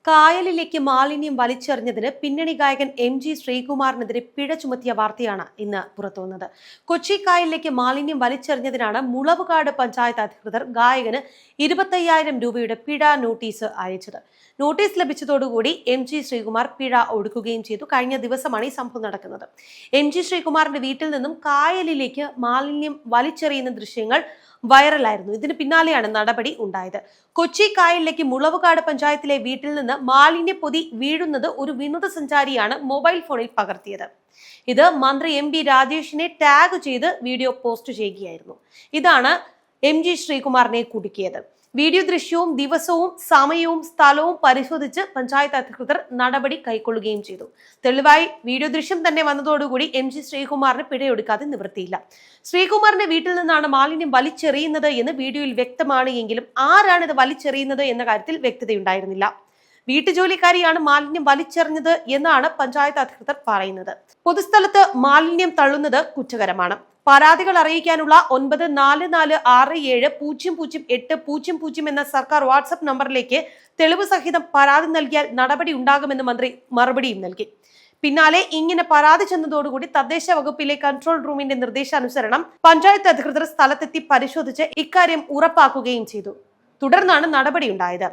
കായലിലേക്ക് മാലിന്യം വലിച്ചെറിഞ്ഞതിന് പിന്നണി ഗായകൻ MG ശ്രീകുമാറിനെതിരെ പിഴ ചുമത്തിയ വാർത്തയാണ് ഇന്ന് പുറത്തുവന്നത്. കൊച്ചി കായലിലേക്ക് മാലിന്യം വലിച്ചെറിഞ്ഞതിനാണ് മുളവുകാട് പഞ്ചായത്ത് അധികൃതർ ഗായകന് 25,000 രൂപയുടെ പിഴ നോട്ടീസ് അയച്ചത്. നോട്ടീസ് ലഭിച്ചതോടുകൂടി MG ശ്രീകുമാർ പിഴ ഒടുക്കുകയും ചെയ്തു. കഴിഞ്ഞ ദിവസമാണ് ഈ സംഭവം നടക്കുന്നത്. MG ശ്രീകുമാറിന്റെ വീട്ടിൽ നിന്നും കായലിലേക്ക് മാലിന്യം വലിച്ചെറിയുന്ന ദൃശ്യങ്ങൾ വൈറലായിരുന്നു. ഇതിന് പിന്നാലെയാണ് നടപടി ഉണ്ടായത്. കൊച്ചി കായലിലേക്ക് മുളവുകാട് പഞ്ചായത്തിലെ വീട്ടിൽ നിന്ന് മാലിന്യപ്പൊതി വീഴുന്നത് ഒരു വിനോദസഞ്ചാരിയാണ് മൊബൈൽ ഫോണിൽ പകർത്തിയത്. ഇത് മന്ത്രി MB രാജേഷിനെ ടാഗ് ചെയ്ത് വീഡിയോ പോസ്റ്റ് ചെയ്യുകയായിരുന്നു. ഇതാണ് MG ശ്രീകുമാറിനെ കുടുക്കിയത്. വീഡിയോ ദൃശ്യവും ദിവസവും സമയവും സ്ഥലവും പരിശോധിച്ച് പഞ്ചായത്ത് അധികൃതർ നടപടി കൈക്കൊള്ളുകയും ചെയ്തു. തെളിവായി വീഡിയോ ദൃശ്യം തന്നെ വന്നതോടുകൂടി MG ശ്രീകുമാറിന് പിഴയൊടുക്കാതെ നിവൃത്തിയില്ല. ശ്രീകുമാറിന്റെ വീട്ടിൽ നിന്നാണ് മാലിന്യം വലിച്ചെറിയുന്നത് എന്ന് വീഡിയോയിൽ വ്യക്തമാണ് എങ്കിലും ആരാണ് ഇത് വലിച്ചെറിയുന്നത് എന്ന കാര്യത്തിൽ വ്യക്തതയുണ്ടായിരുന്നില്ല. വീട്ടുജോലിക്കാരിയാണ് മാലിന്യം വലിച്ചെറിഞ്ഞത് എന്നാണ് പഞ്ചായത്ത് അധികൃതർ പറയുന്നത്. പൊതുസ്ഥലത്ത് മാലിന്യം തള്ളുന്നത് കുറ്റകരമാണ്. പരാതികൾ അറിയിക്കാനുള്ള 9446700800 എന്ന സർക്കാർ വാട്സ്ആപ്പ് നമ്പറിലേക്ക് തെളിവ് സഹിതം പരാതി നൽകിയാൽ നടപടി ഉണ്ടാകുമെന്ന് മന്ത്രി മറുപടിയും നൽകി. പിന്നാലെ ഇങ്ങനെ പരാതി ചെന്നതോടുകൂടി തദ്ദേശ വകുപ്പിലെ കൺട്രോൾ റൂമിന്റെ നിർദ്ദേശാനുസരണം പഞ്ചായത്ത് അധികൃതർ സ്ഥലത്തെത്തി പരിശോധിച്ച് ഇക്കാര്യം ഉറപ്പാക്കുകയും ചെയ്തു. തുടർന്നാണ് നടപടി ഉണ്ടായത്.